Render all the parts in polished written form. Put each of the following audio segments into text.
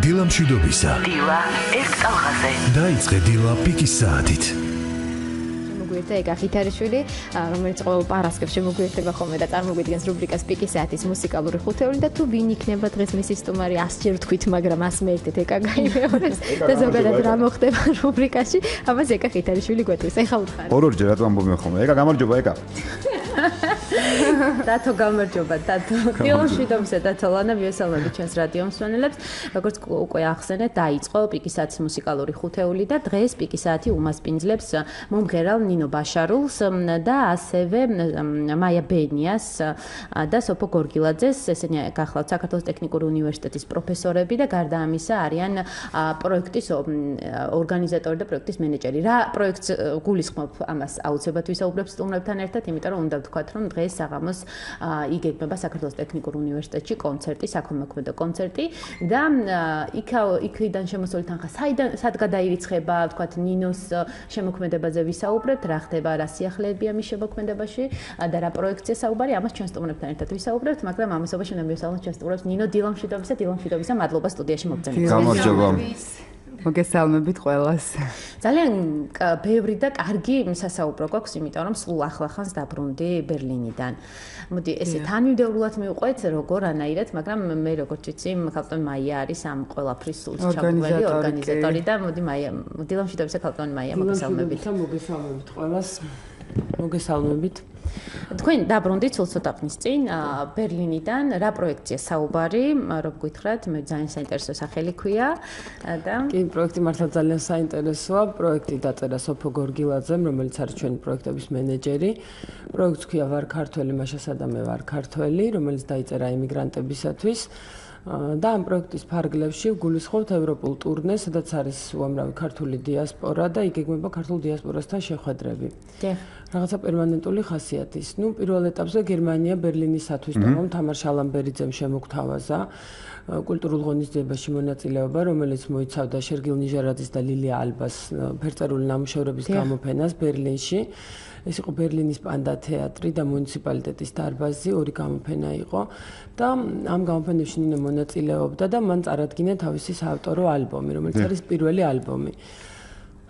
დილა მშვიდობისა. დილა ერთ წალხაზე. დაიწყე დილა პიკის საათით. მოგვიერთდა ეგა ხითარიშვილი, რომელიც ყოველ პარასკევს შემოგვიერთდება ხოლმე და წარმოგვიდგენს რუბრიკას პიკის საათის მუსიკალური ხუთეული და თუ ვინ იქნება დღეს მისი სტუმარი 100-ჯერ თქვით, მაგრამ 100 მეერთეთ ეკა გაიმეორებს და ზოგადად რა მოხდება რუბრიკაში, ამას ეკა ხითარიშვილი გვეტყვის. ეხა უთხარი. ორ-ორჯერ რატომ ამბობენ ხოლმე? ეკა გამარჯობა ეკა. დათო გამარჯობა დათო. დილა მშვიდობისა დათო ლანა ვიესალმები ჩვენს რადიო მსმენელებს. როგორც უკვე ახსენეთ, დაიწყო პიკის საათის მუსიკალური ხუთეული და დღეს პიკის საათი უმასპინძლებს მომღერალ ნინო ბაშარულს და ასევე მაია ბენიას და სოფო გორგილაძეს. ესენი გახლავთ საქართველოს ტექნიკური უნივერსიტეტის პროფესორები და გარდა ამისა არიან პროექტის ორგანიზატორი და პროექტის მენეჯერი. რა პროექტს გულისხმობ, ამას აუცილებლად ვისაუბრებ სტუმრებთან ერთად, იმიტომ რომ უნდა ვთქვათ, რომ დღეს საღამოს იგეგმება საქართველოს ტექნიკურ უნივერსიტეტში კონცერტი, საქველმოქმედო კონცერტი და იქიდან შემოსული თანხა სად გადაირიცხება, ვთქვათ, ნინოს შემოქმედებაზე ვისაუბრებთ, რა ხდება, რა სიახლეებია მის შემოქმედებაში და რა პროექტზე საუბარი, ამას ჩვენ სტუმრებთან ერთად ვისაუბრებთ, მაგრამ ამასობაში უნდა მივესალმოთ ჩვენ სტუმრებს ნინო დილა მშვიდობისა, მადლობა სტუდიაში მოგწონებისთვის. გამარჯობა. მოგესალმებით ყველას. ძალიან ბევრი და კარგი სასაუბრო გვაქვს, იმიტომ რომ სულ ახლახანს დაბრუნდი ბერლინიდან. მოდი ესე თანმიმდევრულად მივყვეთ როგორ ანაირად, მაგრამ მე როგორც ვიცი, ქალბატონ მაია არის ამ ყველაფრის სულ ჩაბმული ორგანიზატორი და მოდი მაია, დილა მშვიდობისა ქალბატონ მაია, მოგესალმებით. მოგესალმებით ყველას. მოგესალმებით. თქვენ დაბრუნდით სულ ცოტა ხნის წინ ბერლინიდან, რა პროექტია საუბარი, რომ გითხრათ, მე ძალიან საინტერესო სახელი ქვია და კი, პროექტი მართლა ძალიან საინტერესოა. პროექტი დაწერა სოფო გორგილაძემ, რომელიც არის ჩვენი პროექტების მენეჯერი. პროექტს ქვია ვარ ქართველი, მაშასა და მე ვარ ქართველი, რომელიც დაიწერა იმიგრანტებისათვის. და ამ პროექტის ფარგლებში გულისხმობთ ევროპულ ტურნეს, სადაც არის უამრავი ქართული დიასპორა და იგეგმება ქართულ დიასპორასთან შეხვედრები. რაღაცა პერმანენტული ხასიათის. პირველ ეტაპზე გერმანია ბერლინისათვის თამამ თამარ შალამბერიძემ შემოგთავაზა კულტურულ ღონისძიებაში მონაწილეობა, რომელიც მოიცავდა შერგილ ნიჟარაძის და ლილია ალბას ფერწერული ნამუშევრების გამოფენას ბერლინში. ეს იყო ბერლინის პანდა თეატრი და მუნიციპალიტეტის დარბაზი, ორი გამოფენა იყო და ამ გამოფენებში ნინო მონაწილეობდა და მან წარადგინა თავისი საავტორო ალბომი, რომელიც არის პირველი ალბომი.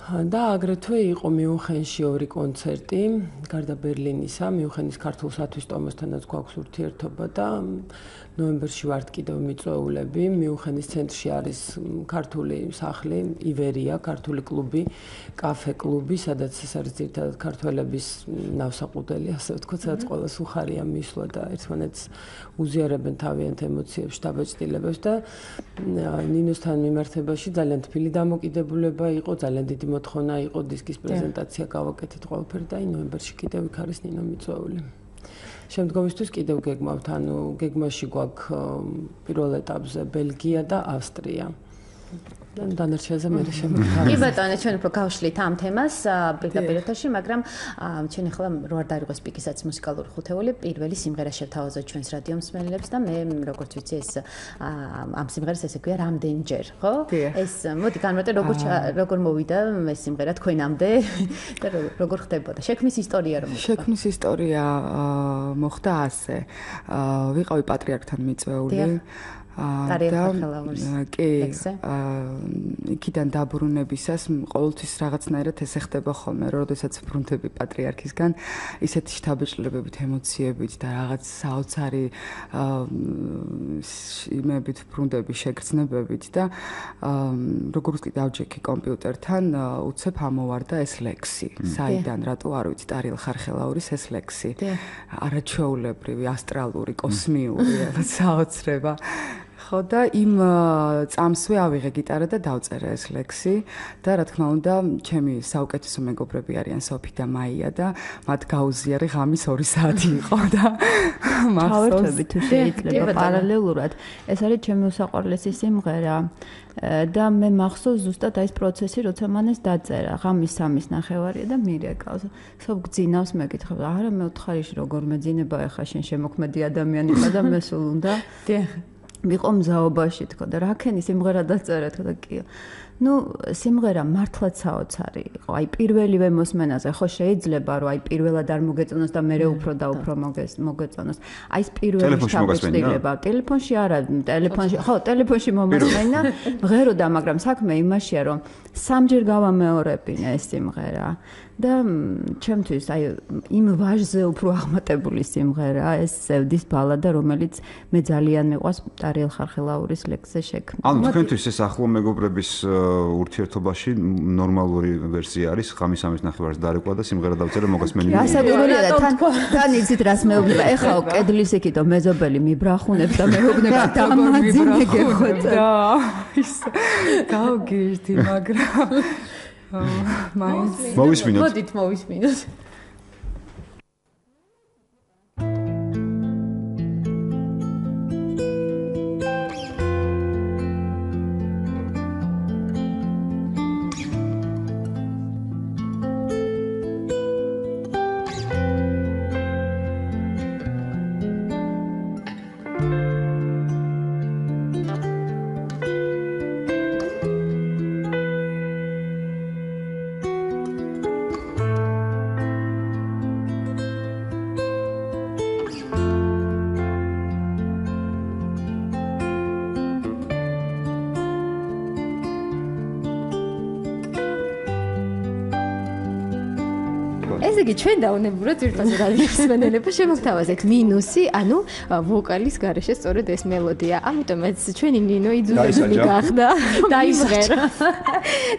და აგრეთვე იყო მიუნხენში ორი კონცერტი, გარდა ბერლინისა, მიუნხენის ქართულ სათვისტომოსთანაც გვაქვს ურთიერთობა და ნოემბერში ვართ კიდევ მიწვეულები. მიუნხენის ცენტრში არის ქართული სახლი, ივერია, ქართული კლუბი, კაფე კლუბი, სადაც ეს არის ძირითადად ქართველების ნავსაყუდელი, ასე ვთქვათ, სადაც ყველას უხარია მისვლა და ერთმანეთს უზიარებენ თავიანთ ემოციებს, დაბეჭდილებებს და ნინოსთან მიმართებაში ძალიან თბილი დამოკიდებულება იყო, ძალიან დიდი მოთხოვნა იყო დისკის პრეზენტაცია გავაკეთეთ ყველაფერი და ნოემბერში კიდევ იქ არის ნინო მიწვეული. შემდგომისთვის კიდევ გეგმავთ, გეგმაში გვაქვს პირველ ეტაპზე ბელგია და ავსტრია. დანარჩენზე მე შემოგთავაზებთ. კი ბატონო, ჩვენ უფრო გავშლით ამ თემას პირდაპირ ეთერში, მაგრამ ჩვენ ახლა რო არ დაირღვეს პიკის საათის მუსიკალური ხუთეული, პირველი სიმღერა შევთავაზოთ ჩვენს რადიო მსმენელებს და მე როგორც ვიცი ეს ამ სიმღერას ესე ქვია რამდენჯერ, ხო? ეს მოდი განვარტე როგორ მოვიდა ეს სიმღერა თქვენამდე და როგორ ხდებოდა? შექმნის ისტორია რომ მოხდა. შექმნის ისტორია მოხდა ასე. ვიყავი პატრიარქთან მიწვეული. კი, იქიდან დაბრუნებისას ყოველთვის რაღაცნაირად ესე ხდება ხოლმე, როდესაც ბრუნდები პატრიარქისგან, ისეთი შთაბეჭდილებებით, ემოციებით და რაღაც საოცარი იმებით ბრუნდები, შეგრძნებებით და როგორც კი დავჯექი კომპიუტერთან, უცებ ამოვარდა ეს ლექსი. საიდან, რატო არ ვიცი, ტარიელ ხარხელაურის ეს ლექსი. არაჩვეულებრივი, ასტრალური, კოსმიური, რაღაც საოცრება. ხო და იმ წამსვე ავიღე გიტარა და დავწერე ეს ლექსი და რა თქმა უნდა ჩემი საუკეთესო მეგობრები არიან სოფი და მაია და მათ გაუზიარე ღამის 2 საათი იყო და მახსოვს თუ შეიძლება პარალელურად ეს არის ჩემი უსაყვარლესი სიმღერა და მე მახსოვს ზუსტად აი ეს პროცესი როცა მან ეს დაწერა ღამის 3-ის ნახევარია და მირეკავს სოფ გძინავს მეკითხა არა მე 4-ში როგორ მეძინება ახლა შენ შემოქმედი ადამიანი ხარ და მე სულ უნდა მიყო მზაობაში თქო და რაკენი სიმღერა დაწერა თქო და კი სიმღერა მართლაც საოცარი იყო. აი პირველივე მოსმენაზე ხო შეიძლება რომ აი პირველად არ მოგეწონოს და მერე უფრო და უფრო მოგეწონოს. აი ეს პირველი შთაბეჭდილება. ტელეფონში არა, ტელეფონში მომასმენა, მღეროდა, მაგრამ საქმე იმაშია რომ სამჯერ გავამეორებინე ეს სიმღერა. და ჩემთვის აი იმ ვაჟზე უფრო აღმატებული სიმღერა ეს ზევდის ბალადა რომელიც მე ძალიან მიყვარს ტარიელ ხარხელაურის ლექსზე შექმნა. ანუ თქვენთვის ეს ახლო მეგობრების ურთიერთობაში ნორმალური ვერსია არის ხამის ამის ნახევარს დარეკვა და სიმღერა დავწერე მოგასმენია. გასაგებია და თან იცით რას მეუბნება ეხლა კედლის იქით მეზობელი მიბრახუნებს და მეუბნება დამაძინე გეხოწა. და ის გავგირდი მაგრამ მოვისმინოთ. მოდით მოვისმინოთ. ესე იგი ჩვენ დაუნებურად ძირფაზე რადიოს მენელება შემოგთავაზეთ მინუსი, ანუ ვოკალის გარეშე სწორედ ეს მელოდია. ამიტომაც ჩვენი ნინო იძულებული გახდა დაიმღერა.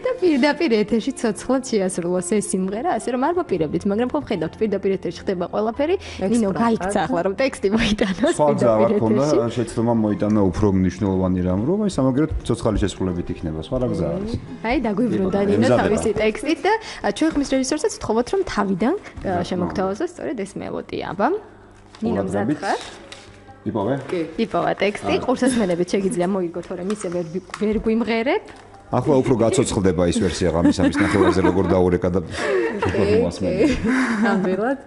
და პირდაპირ ეთერში ცოცხლად შეასრულოს ეს სიმღერა, ასე რომ არ მოპირებდით, მაგრამ ხო ხედავთ პირდაპირ ეთერში ხდება ყველაფერი. ნინო გაიქცა ახლა რომ ტექსტი მოიტანოს პირდაპირ ეთერში. შეცდომა მოიტანა უფრო მნიშვნელოვანი რამ, რომ აი სამაგერად ცოცხალი შესრულებით იქნება. სხვა რა გზა არის. აი დაგვიბრუნდა ნინო თავისი ტექსტით და ჩვენ ხმის რეჟისორსაც ვთხოვოთ რომ თავიდან შემოგთავაზოს სწორედ ეს მელოდია. აბა ნინო მზად ხარ? იპოვე? კი. იპოვა ტექსტი, ყურსასმენებით შეგიძლია მოიგო, თორემ ისე ვერ გვიმღერებ. ახლა უფრო გაცოცხლდება ის ვერსია ღამის ამის ნახევარზე როგორ დაურეკა და უფრო მოასმენე. ნამდვილად.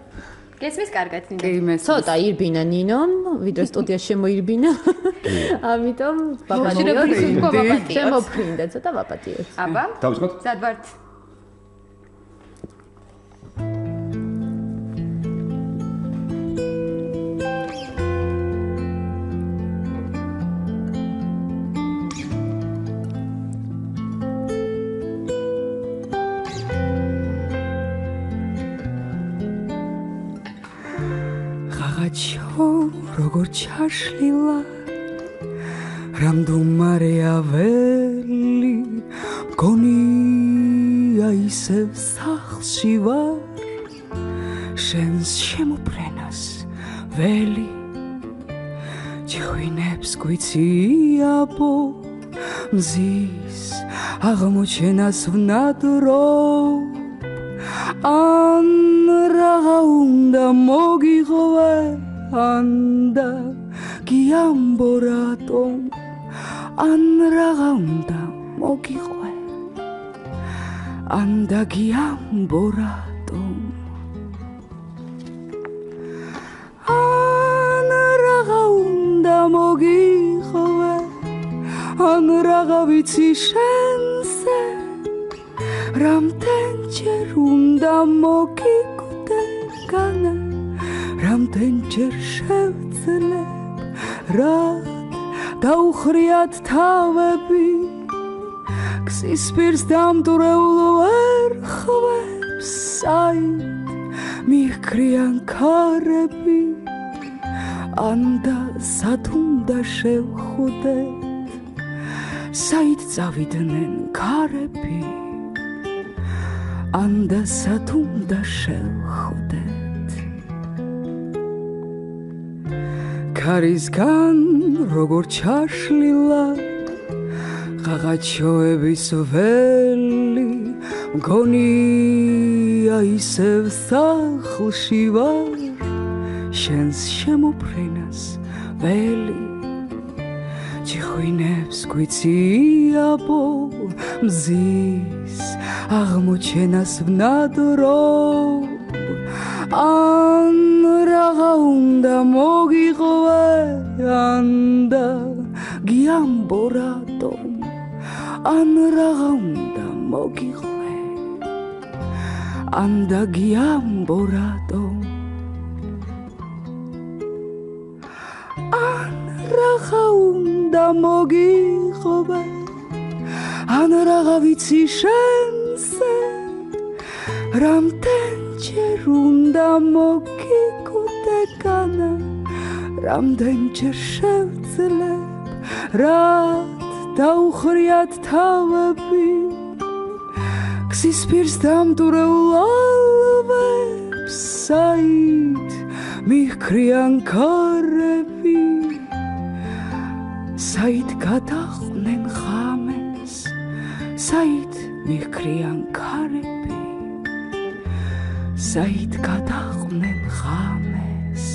გესმის კარგად ნინო. კი, მე ცოტა ირბინა ნინომ, ვიდრე სტუდიაში შემოირბინა. ამიტომ ბაბალიოთ, შემოფრინდა ცოტა ბაბალიოთ. აბა? დავიწყოთ? სად ვართ? ხაღაჩო როგორ ჩაშლილა რამდუმარეა ველი გონია ისევ სახლში ვარ შენს შემოფრენას ველი ჩხვინებს გვიციაბო მზის აღმოჩენას ვნადრობ ან რაღა უნდა მოგიღვე ანდა გიამბო რატომ ან რაღა უნდა მოგიღვე ანდა გიამბო რატომ ან რაღა უნდა მოგიღვე ან რაღა ვიცი შენზე რამდენჯერ უნდა მოგიკვდე განა რამდენჯერ შევძლებ რად დაუხრიათ თავები გზის პირს დამტვრეულ ვერ ხვებს საით მიჰქრიან ქარები ანდა სად უნდა შევხვდეთ საით წავიდნენ ქარები ანდა სად უნდა შევხვდეთ ქარისგან როგორ ჩაშლილა ღაღაჩოების ველი მგონია ისევ სახლში ვარ შენს შემოფრენას ველი ჩხვინებს გვიციაბო მზის აღმოჩენას ვნადრობ ან რაღა უნდა მოგიღვე ანდა გიამბო რატომ ან რაღა უნდა მოგიყვე ან და გიამბო რატომ ან რაღა უნდა მოგიყვე ან რაღა ვიცი შენზე რამდენჯერ უნდა მოგიკვდე განა რამდენჯერ შევძლებ რაც დაუხრიათ თავები გზის პირს დამტვრეულ ალვებს საით მიჰქრიან ქარები საით გადაყვნენ ღამეს საით მიჰქრიან ქარები საით გადაყვნენ ღამეს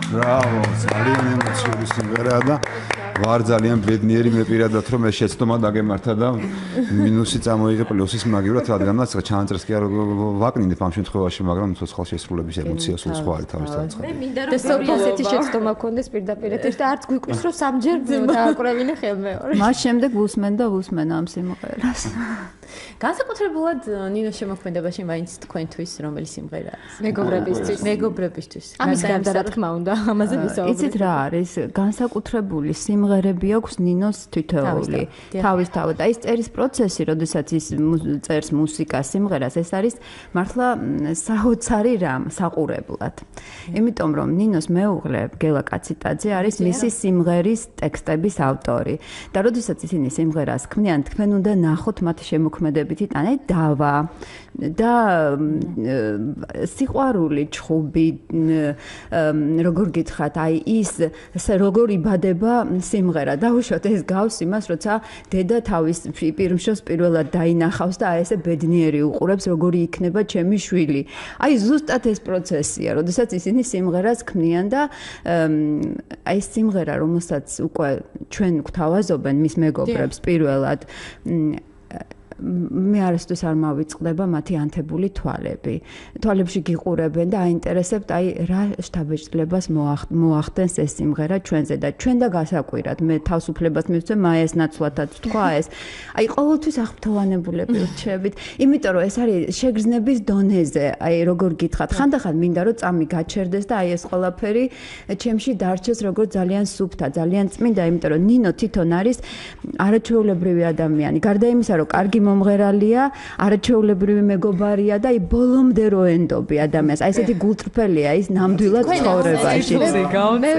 ბრავო, ძალიან ემოციური სიმღერაა და ვარ ძალიან ბედნიერი მე პირადად რომ ეს შეცდომა დაგემართა და მინუსი წამოიღე პლუსის მაგივრად რადგანაც ჩანაწერს კი არ ვაკნინებ ამ შემთხვევაში, მაგრამ ცოცხალ შესრულების ემოცია სულ სხვა არის თავის დაწყება. მე მინდა რომ სწორი ასეთი შეცდომა გქონდეს პირდაპირ ეთერში და არც გვიკვირს რომ სამჯერ დააკრავინე ხელმეორე. მას შემდეგ ვუსმენ და ვუსმენ ამ სიმღერას. განსაკუთრებულად ნინოს შემოქმედებაში მაინც თქვენთვის რომელი სიმღერაა? მეგობრებისთვის. ამის გამდა რა თქმა უნდა, ამაზე ვისაუბრეთ. იცით რა არის? განსაკუთრებული სიმღერები აქვს ნინოს თითოეული. თავისთავად. აი ეს წერის პროცესი, როდესაც ის წერს მუსიკას, სიმღერას, ეს არის მართლა საოცარი რამ, საყურებლად. იმიტომ რომ ნინოს მეუღლე გელა კაციტაძე არის მისი სიმღერის ტექსტების ავტორი. და როდესაც ისინი სიმღერას ქმნიან, თქვენ უნდა ნახოთ მათ შემოქმედებითი ტანე დავა და სიყვარული, ჩხუბი, როგორ გითხრათ, აი ის როგორ იბადება სიმღერა. დაუშვათ ეს გავს იმას, როცა დედა თავის პირმშოს პირველად დაინახავს და აი ესე ბედნიერი უყურებს, როგორი იქნება ჩემი შვილი. აი ზუსტად ეს პროცესია, როდესაც ისინი სიმღერას ქმნიან და აი ეს სიმღერა, რომელსაც უკვე ჩვენ გვთავაზობენ მის მეგობრებს პირველად მე არასდროს არ მავიწყდება მათი ანთებული თვალები. თვალებში გიყურებენ და აინტერესებთ, აი რა შთაბეჭდილებას მოახდენს ეს სიმღერა ჩვენზე და ჩვენ და გასაკვირად. მე თავისუფლებას მივცე მაიას ნაცვლადაც თქვა ეს. აი ყოველთვის აღფრთოვანებულები რჩებით, იმიტომ რომ ეს არის შეგრძნების დონეზე. აი როგორ გითხრათ, ხანდახან მინდა რომ წამი გაჩერდეს და აი ეს ყველაფერი ჩემში დარჩეს როგორც ძალიან სუფთა, ძალიან წმინდა, იმიტომ რომ ნინო თვითონ არის არაჩვეულებრივი ადამიანი. გარდა იმისა, რომ კარგი მომღერალია, არაჩვეულებრივი მეგობარია და აი ბოლომდე რო ენდობი ადამიანს. აი ესეთი გულწრფელია ის ნამდვილად ცხოვრებაში. მე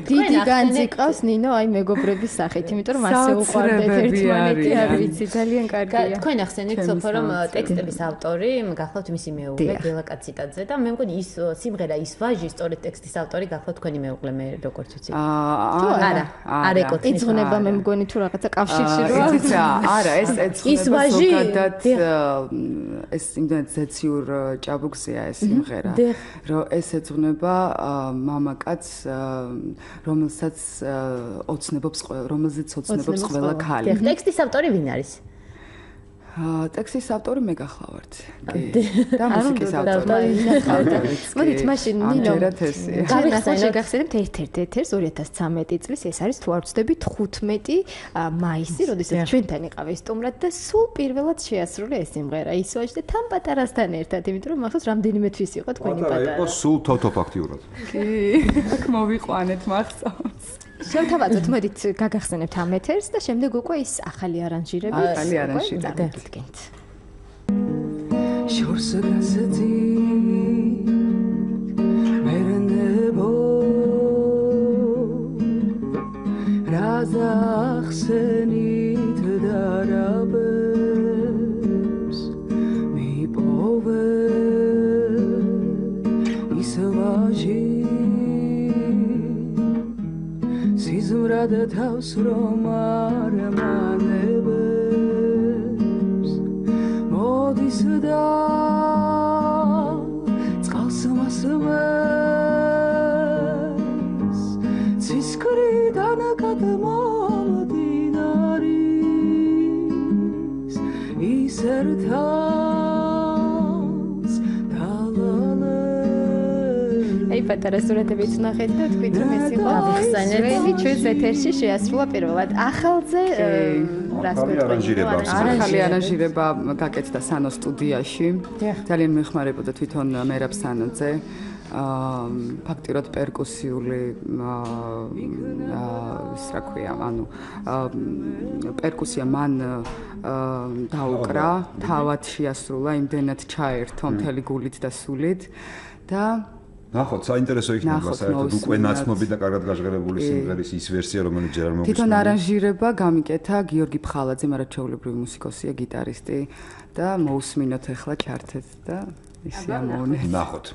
დიდი განძი ყავს ნინო აი მეგობრების სახით, იმიტომ რომ ასე უყვარდეთ ერთმანეთი, არ ვიცი, ძალიან კარგია. თქვენ ახსენეთ სოფო რომ ტექსტების ავტორი გახლავთ მისი მეუღლე გელა კაციტაძე და მე მგონი ის სიმღერა ის ვაჟი სწორედ ტექსტის ავტორი გახლავთ თქვენი მეუღლე მე როგორც ვიცი. არა ეკუთვნის. იწუნება მე მგონი თუ რაღაცა კავშირში როა. არა, ეს ეცხოვება ზოგადად ეს იმდენად ზეციურ ჭაბუკზეა ეს სიმღერა, რომ ეს ეცხოვება მამაკაცს, რომელსაც ოცნებობს ყველა ქალი. ტექსტის ავტორი ვინ არის? ტექსტის ავტორი მე გახლავართ. და მუსიკის ავტორი. მოდით მაშინ ნინო გავიხსენებთ ერთ-ერთ ეთერს 2013 წლის, ეს არის თუ არ ვცდები 15 მაისი, როდესაც ჩვენთან იყავი სტუმრად და სულ პირველად შეასრულე ეს სიმღერა. ის ვაჟი და თან პატარასთან ერთად, იმიტომ რომ მახსოვს რამდენიმე თვის იყო თქვენი პატარა. იყო სულ თოთოფაქტიურად. კი, აქ მოვიყვანეთ მახსოვს. შევთავაზოთ, მოდით გაგახსენებთ ამ ეთერს და შემდეგ უკვე ის ახალი არანჟირები წავიდგენთ. შორს გასცი მერენებო რაზახსენით დარაბებს მიპოვე ის ვაჟი სიზმრად თავს რომ არ მანებებს მოდის და წყალს მასმეს ცისკრიდან გადმომდინარის ის ერთავს აი პატარა სურათებიც ნახეთ და თქვით რომ ეს იყო ახსენეთ ჩვენს ეთერში შეასრულა პირველად ახალზე რას გვეტყვი ახალი არანჟირება გაკეთდა სანო სტუდიაში ძალიან მეხმარებოდა თვითონ მერაბ სანოძე ფაქტიურად პერკუსიული ის რა ქვია ანუ პერკუსია მან დაუკრა თავად შეასრულა იმდენად ჩაერთო მთელი გულით და სულით და ნახოთ საინტერესო იქნება საერთოდ უკვე ნაცნობი და კარგად გაჟღერებული სიმღერის ის ვერსია რომელიც ჯერ არ მოგვისმენია თვითონ არანჟირება გამიკეთა გიორგი ფხალაძე მაგრამ ჩვეულებრივი მუსიკოსია გიტარისტი და მოусმინოთ ახლა ჩართეთ და ისე ამოვნე ნახოთ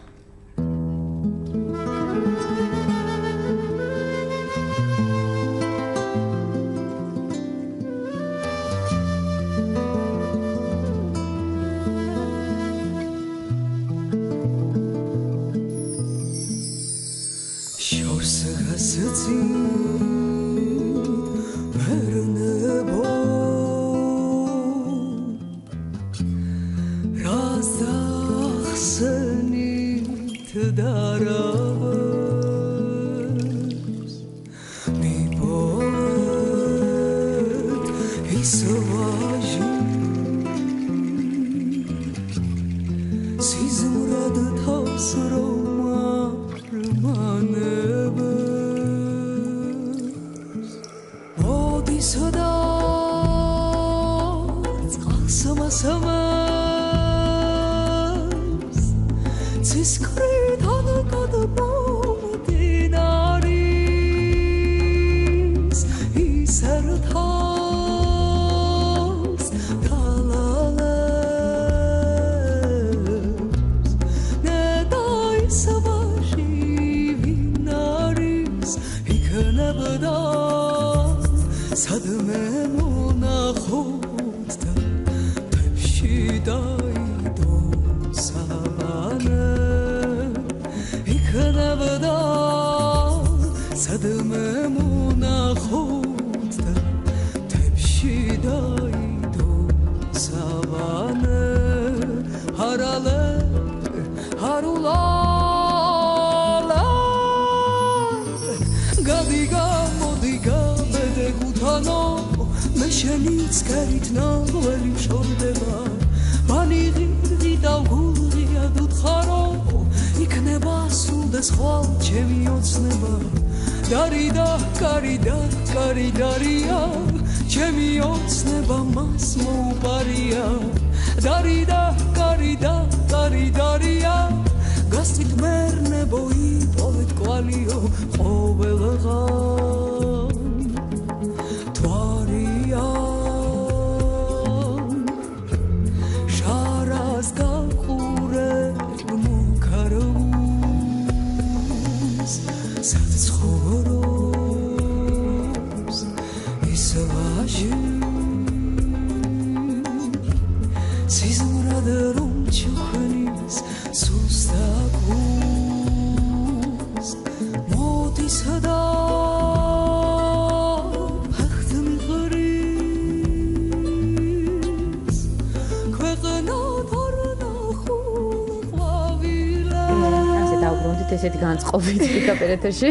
ესეთი განწყობით პიკაპერეთში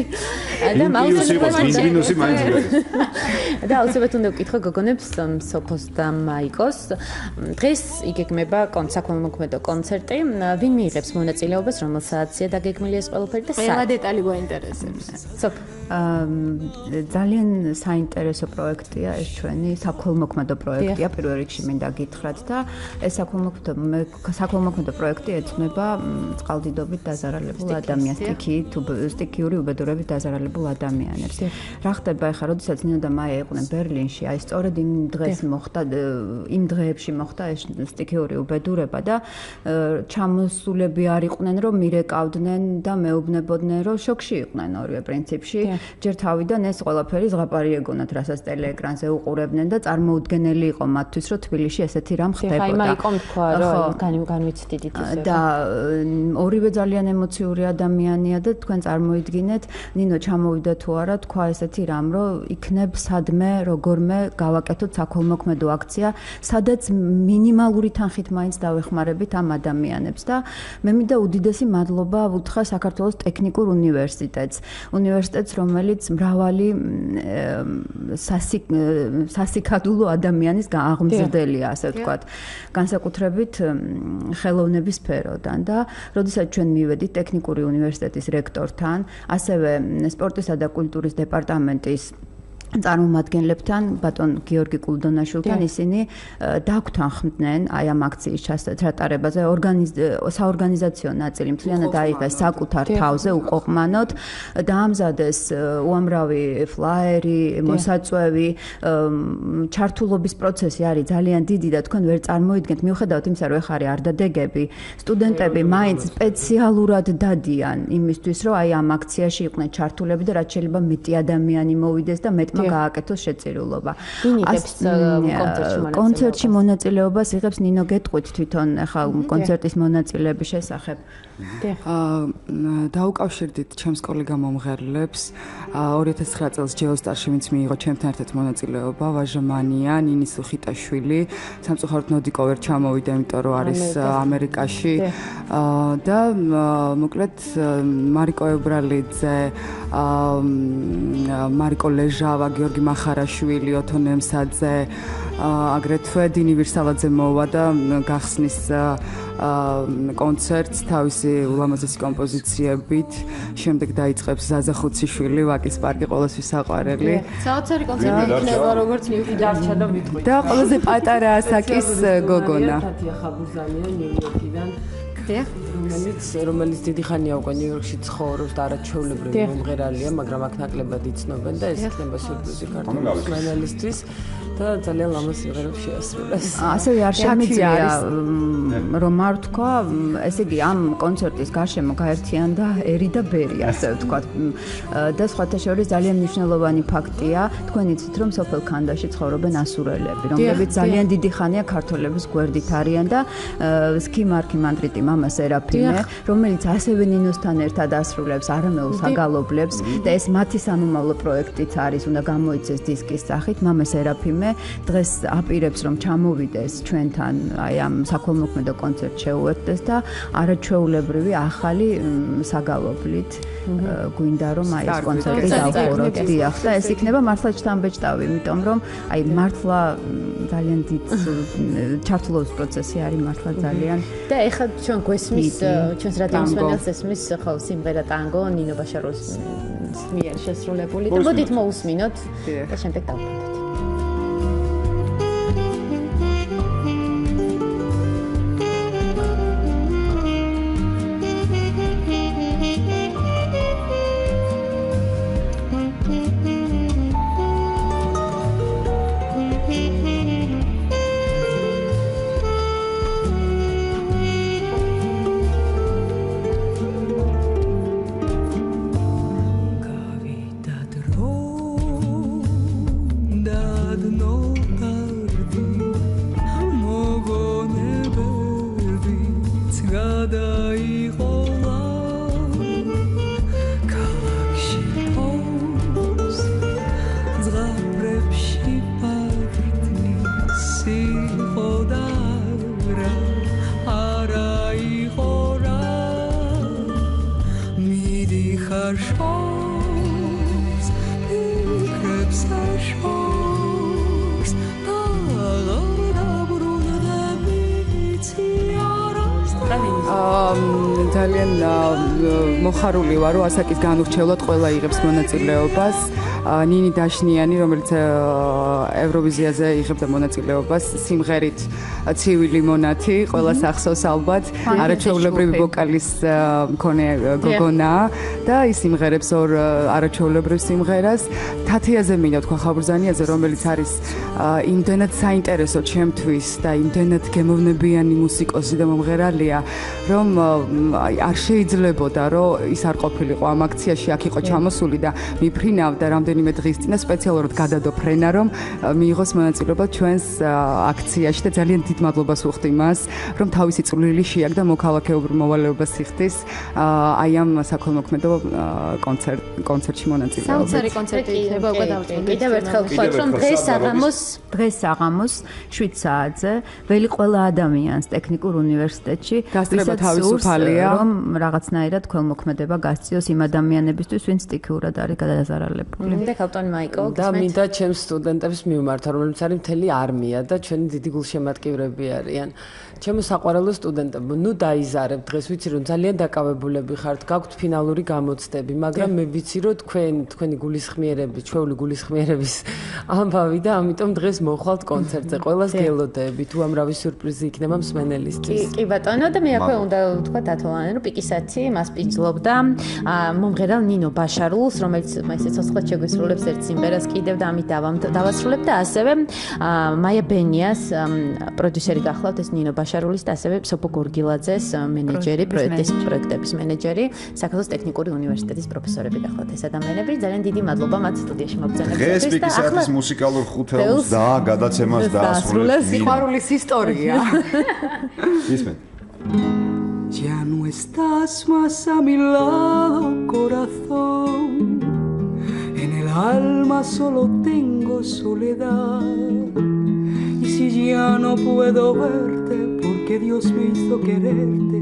და მაუსი მაინც და აუცილებლად უნდა ვკითხო გოგონებს სოფოს და მაიკოს დღეს იგეგმება საკონცერტო კონცერტი ვინ მიიღებს მონაწილეობას რომელსაც დაგეგმილია ეს ყველაფერი და ყველა დეტალი გვაინტერესებს ძალიან საინტერესო პროექტია ეს ჩვენი საქველმოქმედო პროექტია პირველ რიგში მინდა გითხრათ და ეს საქველმოქმედო პროექტი ეძღვნება წყალდიდობით დაზარალებულ ადამიანს სტიქიური უბედურებით დაზარალებულ ადამიანებს. რა ხდება ახლა, როდესაც ნინო და მაია იყვნენ ბერლინში, აი სწორედ იმ დღეს მოხდა, იმ დღეებში მოხდა ეს სტიქიური უბედურება და ჩამოსულები არ იყვნენ, რომ მირეკავდნენ და მეუბნებოდნენ, რომ შოკში იყვნენ ორივე პრინციპში. ჯერ თავიდან ეს ყველაფერი ზღაპარი ეგონათ, რასაც ტელეეკრანზე უყურებდნენ და წარმოუდგენელი იყო მათთვის, რომ თბილისში ესეთი რამ ხდებოდა. ხა მაიკომ თქვა, რომ განვიცდიდით ისე. და ორივე ძალიან ემოციური ეთნიკური ადამიანია და თქვენ წარმოიდგინეთ, ნინო ჩამოვიდა თუ არა, თქვა ესეთი რამ, რომ იქნებ სადმე, როგორმე გავაკეთოთ საქველმოქმედო აქცია, სადაც მინიმალური თანხით მაინც დავეხმარებით ამ ადამიანებს და მე მინდა უდიდესი მადლობა უთხრა საქართველოს ტექნიკურ უნივერსიტეტს, რომელიც მრავალი სასიკადულო ადამიანის აღმზრდელია, ასე ვთქვათ, განსაკუთრებით ხელოვნების სფეროდან და როდესაც ჩვენ მივედით ტექნიკური უნივერსიტეტის რექტორთან, ასევე სპორტისა და კულტურის დეპარტამენტის წარმომადგენლებთან, ბატონ გიორგი კულდონაშვილთან ისინი დაგვთანხმდნენ აი ამ აქციის ჩატარებაზე, საორგანიზაციო ნაწილი მთლიანად აიღეს საკუთარ თავზე უყოყმანოთ, დაამზადეს უამრავი ფლაერი, მოსაწვევი, ჩართულობის პროცესი არის ძალიან დიდი და თქვენ ვერ წარმოიდგენთ, მიუხედავად იმისა, რომ ეხარი არ დადეგები, სტუდენტები მაინც სპეციალურად დადიან იმისთვის, რომ აი ამ აქციაში იყვნენ ჩართულები და რაც შეიძლება მეტი ადამიანი მოვიდეს და მეტ გააკეთოს შეწირულობა. კონცერტში მონაწილეობას იღებს ნინო გეტყვით თვითონ ახლა კონცერტის მონაწილეების შესახებ. დაუკავშირდით ჩემს კოლეგა მომღერლებს 2009 წელს ჯეოსტარში ვინც მიიღო ჩემთან ერთად მონაწილეობა ვაჟმანია ნინი სუხიტაშვილი სამწუხაროდ ნოდიკო ვერ ჩამოვიდა იმიტომ რომ არის ამერიკაში და მოკლედ მარიკო ებრალიძე მარიკო ლეჟავა გიორგი მახარაშვილი ოთო ნემსაძე აგრეთვე დინი ვირსალაძე მოვა და გახსნის კონცერტს თავისი ულამაზესი კომპოზიციებით. შემდეგ დაიწყებს ზაზა ხუციშვილი, ვაკის პარკი ყოველთვის საყვარელი. საოცარი კონცერტი იქნება, როგორც მივხვდი დარჩა და ვიტყვი. და ყველაზე პატარა ასაკის გოგონა. თათია ხაბუზანია ნიუ-იორკიდან. რომელიც დიდი ხანია უკვე ნიუ-იორკში ცხოვრობს და არაჩვეულებრივი მომღერალია, მაგრამ აქ ნაკლებად იცნობენ და ეს იქნება სიურპრიზი ქართული ჟურნალისტვის და ძალიან ლამაზ სიმღერებს შეასრულეს. ასევე არ შემიძლია რომ არ თქვა, ესე იგი ამ კონცერტის გარშემო გაერთიანდა ერი და ბერი, ასე ვთქვათ. და სხვათა შორის ძალიან მნიშვნელოვანი ფაქტია, თქვენ იცით რომ სოფელ ქანდაში ცხოვრობენ ასურელები, რომლებიც ძალიან დიდი ხანია ქართველების გვერდით არიან და სკიმარკი მანდრიტი მამა სერაფიმე, რომელიც ასევე ნინოსთან ერთად ასრულებს არამეულ საგალობლებს და ეს მათი სამომავლო პროექტიც არის, უნდა გამოიცეს დისკის სახით, მამა სერაფიმე დღეს აპირებს რომ ჩამოვიდეს ჩვენთან აი ამ საქველმოქმედო კონცერტს შეუერთდეს და არაჩვეულებრივი ახალი საგალობლით გვინდა რომ აი ეს კონცერტი დავხუროთ. დიახ და ეს იქნება მართლა შთამბეჭდავი, იმიტომ რომ აი მართლა ძალიან დიდ ჩართულობის პროცესი არის მართლა ძალიან და ეხლა ჩვენ გვესმის ჩვენს რადიო მსმენელს ესმის ხო სიმღერა ტანგო ნინო ბაშაროვის მიერ შესრულებული და მოდით მოусმინოთ და შემდეგ დავბრუნდეთ. ძალიან მოხარული ვარ, რომ ასაკის განურჩევლად ყველა იღებს მონაწილეობას. ნინი დაშნიანი, რომელიც ევროვიზიაზე იღებდა მონაწილეობას, სიმღერით ცივი მონათი, ყველას ახსოვს ალბათ, არაჩვეულებრივი ვოკალის მქონე გოგონა და ის სიმღერებს ორ არაჩვეულებრივ სიმღერას. თათიაზე მინდა თქვა ხაბურზანიაზე, რომელიც არის იმდენად საინტერესო ჩემთვის და იმდენად გემოვნებიანი მუსიკოსი და მომღერალია, რომ არ შეიძლებოდა რომ ის არ ყოფილიყო ამ აქციაში, აქ იყო ჩამოსული და მიფრინავდა რამდენიმე დღის წინ და სპეციალურად გადადო ფრენა რომ მიიღოს მონაწილეობა ჩვენს აქციაში და ძალიან დიდ მადლობას ვუხდი მას, რომ თავისი წვლილი შეაგდა მოქალაქეობრივ მოვალეობას იხდის აი ამ საქველმოქმედო კონცერტში მონაწილეობით. საოცარი კონცერტი იქნება უკვე დავწერთ. კიდევ ერთხელ ვთქვათ, რომ დღეს საღამოს 7 საათზე ველი ყველა ადამიანს ტექნიკურ უნივერსიტეტში გასწრება თავისუფალია, რომ რაღაცნაირად ქველმოქმედება გასწიოს იმ ადამიანებისთვის, ვინც სტიქიურად არის გადაზარალებული. მინდა კაპტონი მაიკო და მინდა ჩემს სტუდენტებს მივმართო, რომლებიც არის მთელი არმია და ჩვენი დიდი გულშემატკივრები არიან. ჩემო საყვარელო სტუდენტებო, ნუ დაიზარებ დღეს, ვიცი რომ ძალიან დაკავებულები ხართ, გაქვთ ფინალური გამოცდები, მაგრამ მე ვიცი რომ თქვენი გულისხმიერების, ჩვეული გულისხმიერების ამბავი და ამიტომ დღეს მოხვალთ კონცერტზე. ყველას გელოდები, თუ ამრავი სიურპრიზი იქნება მსმენელისთვის. კი ბატონო და მე აქვე უნდა ვთქვა დათვალიერე რომ პიკისათი მას პიჯლობდა მომღერალ ნინო ბაშარულს, რომელიც ესე ცოცხლად შეგვისრულებს ერთ სიმღერას კიდევ და ამით დავასრულებ და ასევე მაია ბენიას პროდიუსერი გახლავთ ეს ნინო ბაშარულის და ასევე სოფო გორგილაძეს მენეჯერი, პროექტების მენეჯერი, საქართველოს ტექნიკური უნივერსიტეტის პროფესორები გახლავთ ეს ადამიანები. ძალიან დიდი მადლობა მათ სტუდიაში მოგზაურობისთვის და პიკისათის მუსიკალურ ხუთეულს და გადაცემას დაასრულებს სიყვარულის ისტორია. ისმენ. Ya no estás más a mi lado, corazón. En el alma solo tengo soledad. Y si ya no puedo verte, porque Dios me hizo quererte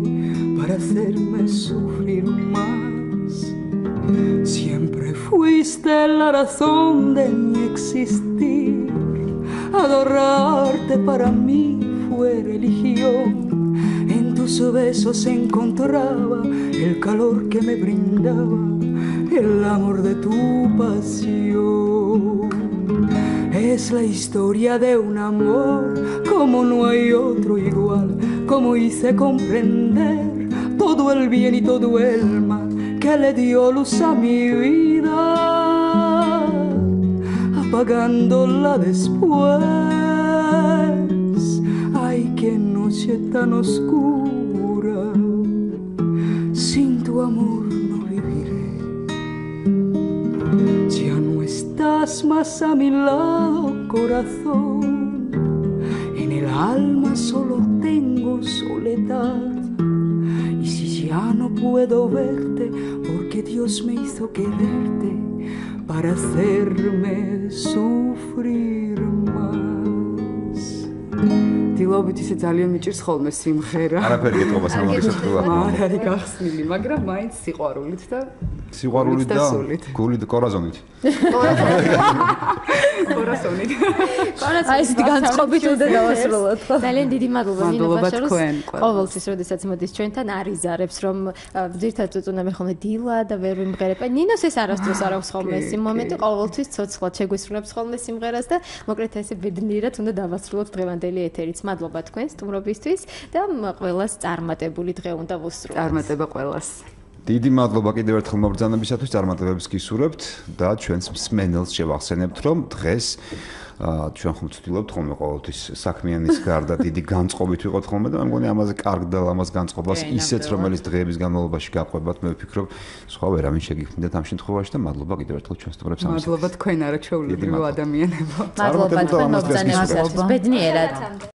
para hacerme sufrir más. Siempre fuiste la razón de mi existir. Adorarte para mí fue religión. En tus besos se encontraba el calor que me brindaba el amor de tu pasión. Es la historia de un amor como no hay otro igual, como hice comprender todo el bien y todo el mal que le dio luz a mi vida, apagándola después. Ay, qué noche tan oscura, sin tu amor no viviré. Ya no estás más a mi lado, corazón. En el alma solo tengo soledad. Y si ya no puedo verte, porque Dios me hizo quererte para hacerme sufrir más. დილობით ისე ძალიან მიჭირს ხოლმე სიმღერა. არაფერი გეტყობა სამაგისოდ თქვა. არ არის გახსნილი, მაგრამ მაინც სიყვარულით და სიყვარულით და გულით კორაზონით. კორაზონით. აი ესეთი განწყობით უნდა დავასრულოთ. ძალიან დიდი მადლობა ნინო ბაშარულს. მადლობა ყოველთვის, როდესაც მოდის ჩვენთან, არიზარებს რომ ძირთად უწუნებენ ხოლმე დილა და ვერ ვიმღერებ. ნინოს ეს არასდროს არ აქვს ხოლმე ეს მომენტი, ყოველთვის ცოცხლად შეგვისრულებს ხოლმე სიმღერას და მოკლედ ესე ბედნიერად უნდა დავასრულოთ დღევანდელი ეთერიც. მადლობა თქვენ სტუმრობისთვის და ყველას წარმატებული დღე უნდა ვუსრულოთ. წარმატება ყველას. დიდი მადლობა კიდევ ერთხელ მობრძანებისათვის, წარმატებებს გისურვებთ და ჩვენს მსმენელს შევახსენებთ, რომ დღეს ჩვენ ხომ ვცდილობთ ხოლმე ყოველთვის საქმიანის გარდა დიდი განწყობით ვიყოთ ხოლმე და მე მგონი ამაზე კარგ და ლამაზ განწყობას ისეც რომელიც დღეების განმავლობაში გაყვებათ, მე ვფიქრობ, სხვა ვერავინ შეგიქმნით ამ შემთხვევაში და მადლობა კიდევ ერთხელ ჩვენ სტუმრებს ამის. მადლობა თქვენ არა ჩვეულებრივ ადამიანებო. მადლობა თქვენ მობრძანებისათვის. ბედნიერად.